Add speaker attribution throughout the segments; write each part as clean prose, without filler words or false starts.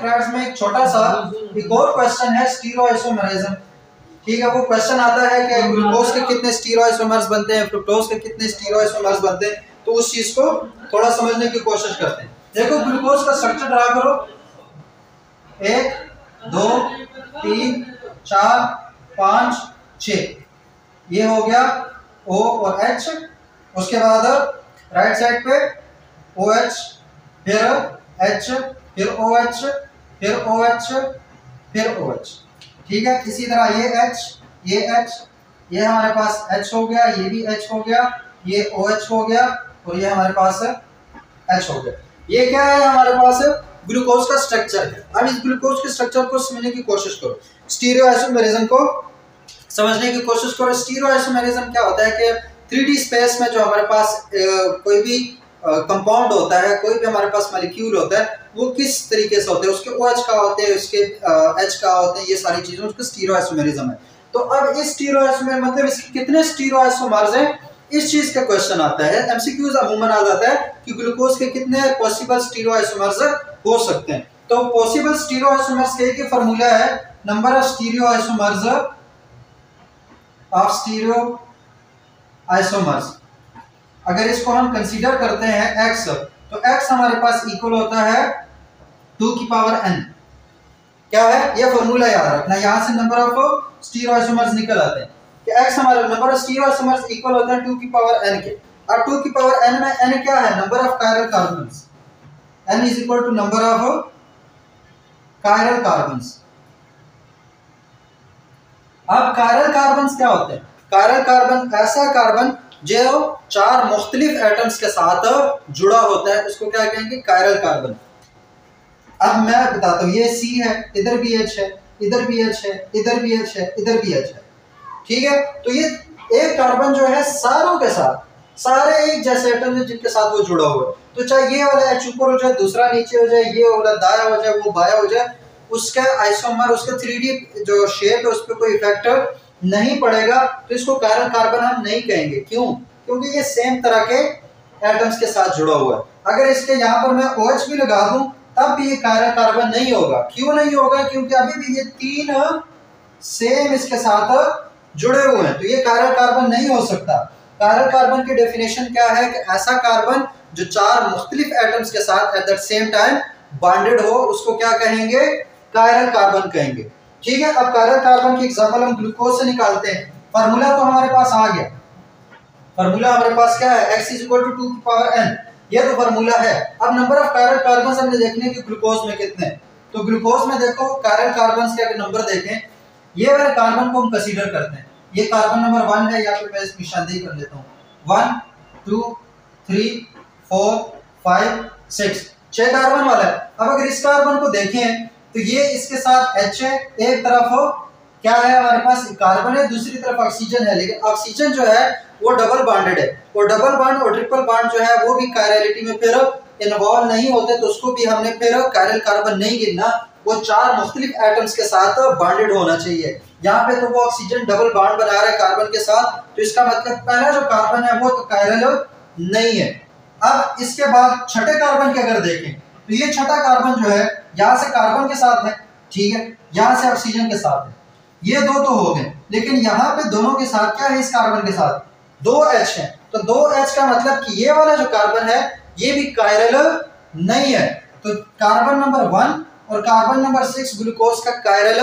Speaker 1: Class में एक छोटा सा एक और क्वेश्चन है स्टीरियोआइसोमेरिज्म। ठीक है, वो क्वेश्चन आता है कि ग्लूकोज के कितने स्टीरियोआइसोमर्स बनते हैं, फ्रुक्टोज के कितने स्टीरियोआइसोमर्स बनते हैं, तो उस चीज को थोड़ा समझने की कोशिश करते हैं। देखो ग्लूकोज का स्ट्रक्चर ड्रा करो, 1 2 3 4 5 6, ये हो गया O और H। उसके बाद राइट साइड पे OH, फिर H, फिर OH, फिर OH, फिर OH। ठीक है, इसी तरह ये H, ये H, ये हमारे पास H हो गया, ये भी H हो गया, ये OH हो गया और ये हमारे पास H हो गया। ये क्या है, हमारे पास ग्लूकोज का स्ट्रक्चर है। अब इस ग्लूकोज के स्ट्रक्चर को समझने की कोशिश करो, स्टीरियोआइसोमेरिज्म को समझने की कोशिश करो। स्टीरियोआइसोमेरिज्म क्या होता है कि 3D स्पेस में जो हमारे पास कोई भी कंपाउंड होता है, कोई भी हमारे पास मॉलिक्यूल होता है, वो किस तरीके से होते हैं, उसके OH का होते हैं, उसके H का होते हैं, ये सारी चीजें उसका स्टीरियोआइसोमेरिज्म है। तो अब इस स्टीरियोआइसोमेर मतलब इसके कितने स्टीरियोआइसोमर्स हैं, इस चीज का क्वेश्चन आता है। एमसीक्यूज अमूमन आ जाता है कि ग्लूकोज के कितने पॉसिबल स्टीरियोआइसोमर्स हो सकते हैं। तो पॉसिबल स्टीरियोआइसोमर्स के एक फॉर्मूला है number of stereoisomers of stereoisomers. अगर इसको हम कंसीडर करते हैं x, तो x हमारे पास इक्वल होता है 2 की पावर n। क्या है, ये फॉर्मूला याद रखना, यहां से नंबर ऑफ स्टीरियोआइसोमर्स निकल आते हैं कि x हमारा नंबर ऑफ स्टीरियोआइसोमर्स इक्वल होता है 2 की पावर n के। अब 2 की पावर n में n क्या है, number of chiral carbons. n is equal to number of chiral carbons. अब कायरल कार्बन्स क्या होते हैं, कायरल कार्बन ऐसा कार्बन जो 4 मुख्तलिफ एटम्स के साथ जुड़ा होता है, उसको क्या कहेंगे, कायरल कार्बन। अब मैं बताता हूँ, ये C है, इधर भी H है, इधर भी H है, इधर भी H है, इधर भी H है। ठीक है, तो ये एक कार्बन जो है सारों के साथ, सारे एक जैसे एटम है जिनके साथ वो जुड़ा हुआ है। तो चाहे ये वाला H ऊपर हो जाए, दूसरा नीचे हो जाए, ये वाला दाया हो जाए, वो बाया हो जाए, उसका आइसोमर, उसका 3D जो शेप है उस पर कोई इफेक्ट नहीं पड़ेगा, तो इसको कायरल कार्बन हम नहीं कहेंगे। क्यों, क्योंकि ये सेम तरह के एटम्स के साथ जुड़ा हुआ है। अगर इसके यहाँ पर मैं OH भी लगा दूं तब भी ये कायरल कार्बन नहीं होगा। क्यों नहीं होगा, क्योंकि अभी भी ये 3 सेम इसके साथ जुड़े हुए हैं, तो ये कायरल कार्बन नहीं हो सकता। कायरल कार्बन की डेफिनेशन क्या है कि ऐसा कार्बन जो 4 मुख्तलिफ एटम्स के साथ at the same time bonded हो, उसको क्या कहेंगे, कायरल कार्बन कहेंगे। ठीक है, अब कायरल कार्बन की एग्जांपल हम ग्लूकोज से निकालते हैं। फार्मूला तो हमारे पास आ गया, फार्मूला हमारे पास क्या है, x इज इक्वल टू 2 की पावर n, ये तो फार्मूला है। अब नंबर ऑफ कायरल कार्बन्स हमने देखने कि ग्लूकोज में कितने, तो ग्लूकोज में देखो कायरल कार्बन्स के अगर नंबर देखें, ये वाले कार्बन को हम कंसीडर करते हैं, ये कार्बन नंबर 1 है, या फिर मैं इसकी निशानदेही कर लेता हूँ, 1 2 3 4 5 6, 6 कार्बन वाला है। अब अगर इस कार्बन को देखें तो ये इसके साथ H है, एक तरफ क्या है हमारे पास कार्बन है, दूसरी तरफ ऑक्सीजन है, लेकिन ऑक्सीजन जो है वो डबल बॉन्डेड है, और डबल बॉन्ड और ट्रिपल बॉन्ड जो है वो भी कायरलिटी में फिर इन्वॉल्व नहीं होते, तो उसको भी हमने फिर कायरल कार्बन नहीं गिनना, वो 4 मुख्तलिफ एटम्स के साथ बॉन्डेड होना चाहिए। यहाँ पे तो वो ऑक्सीजन डबल बॉन्ड बना रहा है कार्बन के साथ, तो इसका मतलब पहला जो कार्बन है वो तो कायरल नहीं है। अब इसके बाद छठे कार्बन के अगर देखें तो ये छठा कार्बन जो है यहाँ से कार्बन के साथ है, ठीक है, यहाँ से ऑक्सीजन के साथ है, ये दो तो हो गए, लेकिन यहाँ पे दोनों के साथ क्या है, इस कार्बन के साथ 2H है, तो 2H का मतलब कि ये वाला जो कार्बन है ये भी कायरल नहीं है। तो कार्बन नंबर 1 और कार्बन नंबर 6 ग्लूकोज का कायरल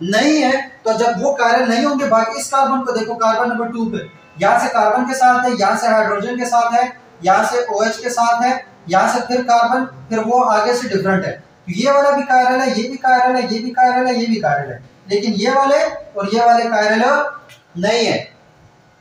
Speaker 1: नहीं है। तो जब वो कायरल नहीं होंगे, बाकी इस कार्बन को देखो, कार्बन नंबर 2 पे यहाँ से कार्बन के साथ है, यहाँ से हाइड्रोजन के साथ है, यहाँ से OH के साथ है, यहाँ से फिर कार्बन, फिर वो आगे से डिफरेंट है, तो ये वाला भी कायरल है, ये भी कायरल है, ये भी कायरल है, ये भी कायरल है, लेकिन ये वाले और ये वाले कायरल नहीं है।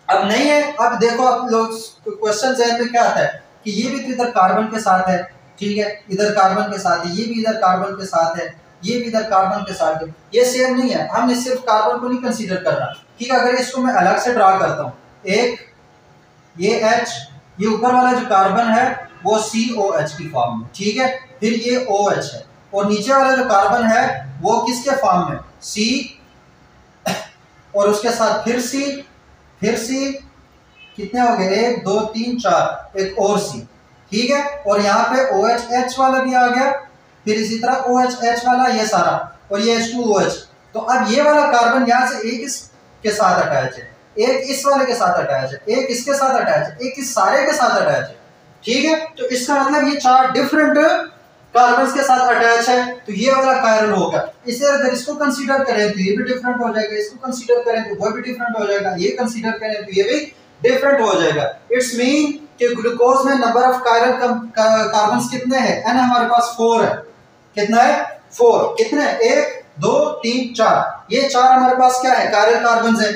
Speaker 1: अब नहीं है, अब देखो आप लोग क्वेश्चन जहन में क्या आता है कि ये भी तो इधर कार्बन के साथ है, ठीक है, इधर कार्बन के साथ है, ये भी इधर कार्बन के साथ है, ये भी इधर कार्बन के साथ है, ये सेम नहीं है, हमने सिर्फ कार्बन को नहीं कंसीडर कर रहा। ठीक है, अगर इसको मैं अलग से ड्रा करता हूँ, एक ये H, ये ऊपर वाला जो कार्बन है वो COH की फॉर्म में, ठीक है, फिर ये OH है, और नीचे वाला जो कार्बन है वो किसके फॉर्म में, C, और उसके साथ फिर C, कितने हो गए, 1 2 3 4, एक और C, ठीक है, और यहाँ पे OH H वाला भी आ गया, फिर इसी तरह OH H वाला ये सारा, और ये H2OH। तो अब ये वाला कार्बन यहाँ से एक इसके साथ अटैच है, एक इस वाले के साथ अटैच है, एक इसके साथ अटैच है, एक इस सारे के साथ अटैच है। ठीक है, तो इसका मतलब ये 4 डिफरेंट कार्बन के साथ अटैच है, तो ये वाला कायरल होगा। इसे अगर इसको कंसीडर करें तो ये भी डिफरेंट हो जाएगा, इसको कंसीडर करें तो वो भी डिफरेंट हो जाएगा, ये कंसीडर करें तो ये भी डिफरेंट हो जाएगा। इट्स मीन कि ग्लूकोज में नंबर ऑफ कायरल कार्बन कितने हैं? n हमारे पास 4 है। कितना है? 4। कितने? 1 2 3 4। ये 4 हमारे पास क्या है? कायरल कार्बन है।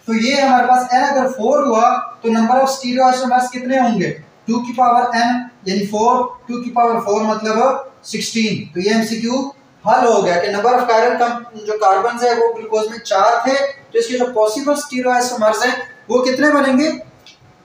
Speaker 1: तो ये हमारे पास n अगर 4 हुआ तो नंबर ऑफ स्टीरियोआइसोमर्स कितने होंगे? 2 की पावर n यानी 4, 2 की पावर 4 मतलब 16। तो ये MCQ हल हो गया कि नंबर ऑफ कायरल जो कार्बन है वो ग्लूकोज में 4 थे, तो इसके जो पॉसिबल स्टीरियोआइसोमर्स हैं वो कितने बनेंगे?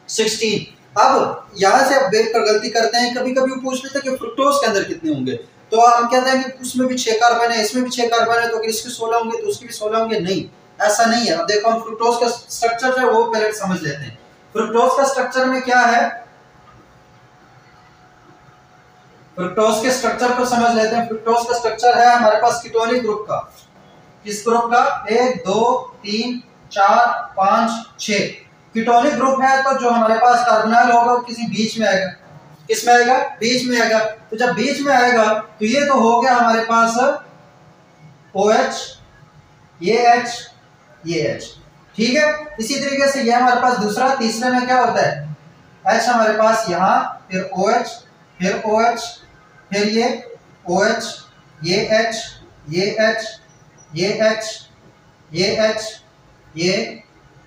Speaker 1: 16। अब यहाँ से आप बेट पर गलती करते हैं, कभी कभी वो पूछ लेते हैं कि फ्रुक्टोज के अंदर कितने होंगे, तो हम कहते हैं कि उसमें भी 6 कार्बन है, इसमें भी 6 कार्बन है, तो अगर इसके 16 होंगे तो उसके भी 16 होंगे। नहीं, ऐसा नहीं है। अब देखो हम फ्रुक्टोज का स्ट्रक्चर है वो पहले समझ लेते हैं। फ्रुक्टोज का स्ट्रक्चर में क्या है? फ्रुक्टोज के स्ट्रक्चर को समझ लेते हैं। फ्रुक्टोज का स्ट्रक्चर है हमारे पास कीटोनिक ग्रुप का। किस ग्रुप का? 1 2 3 4 5 6 कीटोनिक ग्रुप है, तो जो हमारे पास कार्बोनाइल होगा वो किसी बीच में आएगा। किस में आएगा? बीच में आएगा। तो जब बीच में आएगा तो ये तो हो गया हमारे पास OH, ये H, ये H। ठीक है, इसी तरीके से ये हमारे पास दूसरा, तीसरे में क्या होता है? H हमारे पास यहाँ, फिर OH, फिर OH, फिर ये OH, ये H, ये H, ये H, ये H, ये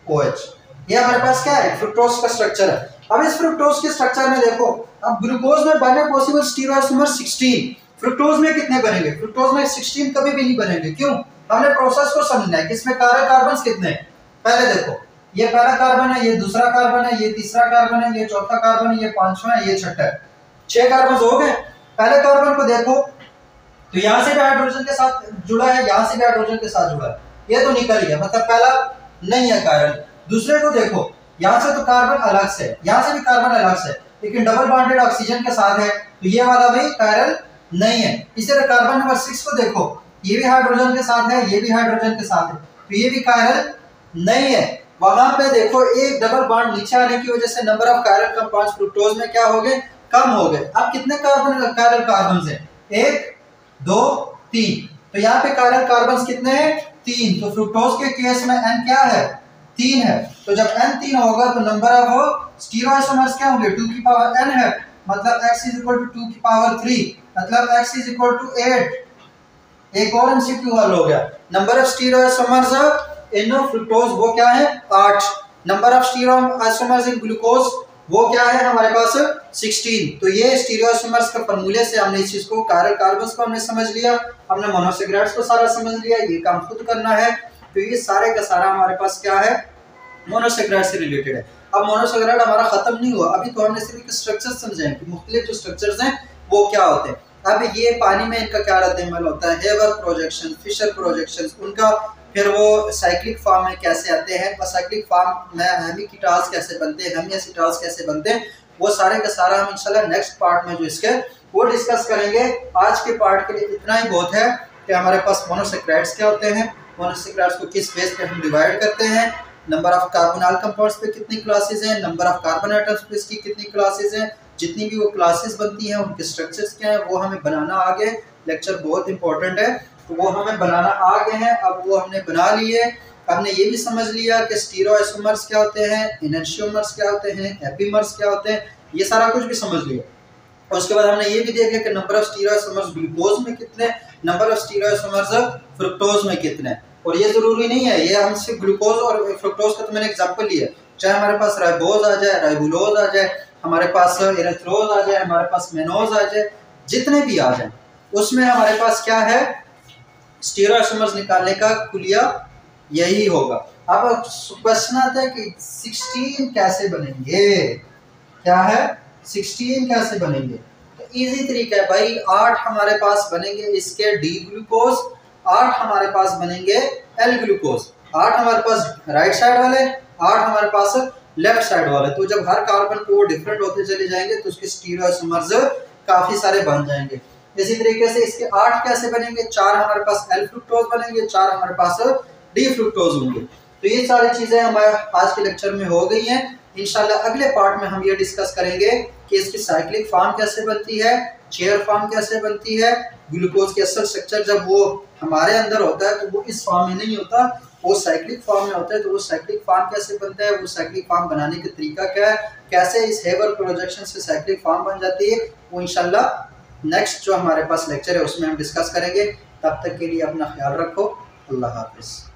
Speaker 1: OH। ये हमारे पास क्या है? फ्रुक्टोज का स्ट्रक्चर है। अब इस फ्रुक्टोज के स्ट्रक्चर में देखो, अब ग्लूकोज में बने पॉसिबल स्टीरियोआइसोमर 16, फ्रुक्टोज में कितने बनेंगे? फ्रुक्टोज में 16 कभी भी नहीं बनेंगे। क्यों? हमने प्रोसेस को समझना है कि इसमें कायरल कार्बन कितने हैं। पहले देखो, ये पहला कार्बन है, ये दूसरा कार्बन है, ये तीसरा कार्बन है, ये चौथा कार्बन है, ये पांचवा है, ये छठा है। 6 कार्बन हो गए। पहले कार्बन को देखो तो यहाँ से भी हाइड्रोजन के साथ जुड़ा है, यहाँ से भी हाइड्रोजन के साथ जुड़ा है, ये तो निकल गया, मतलब पहला नहीं है कायरल। दूसरे को देखो, यहाँ से तो कार्बन अलग से, यहाँ से भी कार्बन अलग से, लेकिन डबल बॉन्डेड ऑक्सीजन के साथ है, तो ये वाला भी कायरल नहीं है। इसी तरह कार्बन नंबर 6 को देखो, ये भी हाइड्रोजन के साथ है, ये भी हाइड्रोजन के साथ है, तो ये भी कायरल नहीं है। वहां पे देखो एक डबल बॉन्ड नीचे आने की वजह से number of chiral compounds fructose में क्या हो गए? कम हो गए। अब कितने कायरल कार्बन है? 1 2 3। तो यहाँ पे कायरल कार्बन कितने हैं? 3। तो फ्रुक्टोज के केस में n क्या है? 3 है। तो जब n 3 होगा तो नंबर ऑफ स्टीरियोआइसोमर्स क्या होंगे? 2 की पावर n है, मतलब x इज इक्वल टू 2 की पावर 3, मतलब x इज इक्वल टू 8। एक और MCQ हल हो गया। Number of stereoisomers in fructose वो क्या है? 8। Number of stereoisomers in glucose वो क्या है हमारे पास? 16। तो ये स्टीरियोआइसोमर्स के फॉर्मूले से हमने इस चीज को, कायरल कार्बन्स को हमने समझ लिया, हमने मोनोसैकेराइड्स को सारा समझ लिया। ये काम खुद करना है, तो ये सारे का सारा हमारे पास क्या है? मोनोसैकेराइड से रिलेटेड है। अब मोनोसैकेराइड हमारा खत्म नहीं हुआ, अभी तो हमने सिर्फ स्ट्रक्चर समझे हैं कि मुख्तलिफ जो स्ट्रक्चर्स हैं वो क्या होते हैं। अब ये पानी में इनका क्या रद्द-ए-अमल होता है? हेवर प्रोजेक्शन, फिशर प्रोजेक्शन, उनका फिर वो साइक्लिक फॉर्म में कैसे आते हैं, साइक्लिक फॉर्म में हेमिकीटाल्स कैसे बनते हैं, हेमिएसिटाल्स कैसे बनते हैं, वो सारे का सारा हम इंशाल्लाह नेक्स्ट पार्ट में जो इसके वो डिस्कस करेंगे। आज के पार्ट के लिए इतना ही बहुत है कि हमारे पास मोनोसैकेराइड्स क्या होते हैं, मोनोसैकेराइड्स को किस बेस पे हम डिवाइड करते हैं, नंबर ऑफ कार्बोनाइल कंपाउंड्स पे कितनी क्लासेस हैं, नंबर ऑफ कार्बन एटम्स पे इसकी कितनी क्लासेस हैं, जितनी भी वो क्लासेस बनती हैं उनके स्ट्रक्चर्स क्या हैं, वो हमें बनाना आगे। लेक्चर बहुत इंपॉर्टेंट है, तो वो हमें बनाना आ गए हैं। अब वो हमने बना लिए। हमने ये भी समझ लिया कि स्टीरियोआइसोमर्स क्या होते हैं, एनेंटियोमर्स क्या होते हैं, एपीमर्स क्या होते हैं, ये सारा कुछ भी समझ लिया। और उसके बाद हमने ये भी देख लिया कि नंबर ऑफ स्टीरियोआइसोमर्स ग्लूकोज में कितने, नंबर ऑफ स्टीरियोआइसोमर्स फ्रुक्टोज में कितने। और ये जरूरी नहीं है, ये हम सिर्फ ग्लूकोज और फ्रुक्टोज का तो मैंने एग्जांपल लिया, चाहे हमारे पास राइबोज आ जाए, राइबुलोज आ जाए, हमारे पास एरिथ्रोज आ जाए, हमारे पास मेनोज आ जाए, जितने भी आ जाए उसमें हमारे पास क्या है? स्टीरियोआइसोमर्स निकालने का कुलिया यही होगा। अब क्वेश्चन आता है कि 16 कैसे बनेंगे? क्या है? 16 कैसे बनेंगे? तो इजी तरीका है भाई, 8 हमारे पास बनेंगे इसके डी ग्लूकोज, 8 हमारे पास बनेंगे एल ग्लूकोज, 8 हमारे पास राइट साइड वाले, 8 हमारे पास लेफ्ट साइड वाले। तो जब हर कार्बन को डिफरेंट होते चले जाएंगे तो उसके स्टीरियोआइसोमर्स काफी सारे बन जाएंगे। इसी तरीके से इसके 8 कैसे बनेंगे, 4 हमारे पास एल फ्रुक्टोज बनेंगे, 4 हमारे पास डी फ्रुक्टोज होंगे। तो ये सारी चीजें हमारे आज के लेक्चर में हो गई हैं। इंशाल्लाह अगले पार्ट में हम ये डिस्कस करेंगे कि इसकी साइक्लिक फॉर्म कैसे बनती है, चेयर फॉर्म कैसे बनती है, ग्लूकोज की असल स्ट्रक्चर जब वो हमारे अंदर होता है तो वो इस फॉर्म में नहीं होता, वो साइक्लिक फॉर्म में होता है। तो वो साइक्लिक फॉर्म कैसे बनता है, वो साइक्लिक फॉर्म बनाने का तरीका क्या है, कैसे इस हेबर प्रोजेक्शन से साइक्लिक फॉर्म बन जाती है, वो इंशाल्लाह नेक्स्ट जो हमारे पास लेक्चर है उसमें हम डिस्कस करेंगे। तब तक के लिए अपना ख्याल रखो। अल्लाह हाफिज़।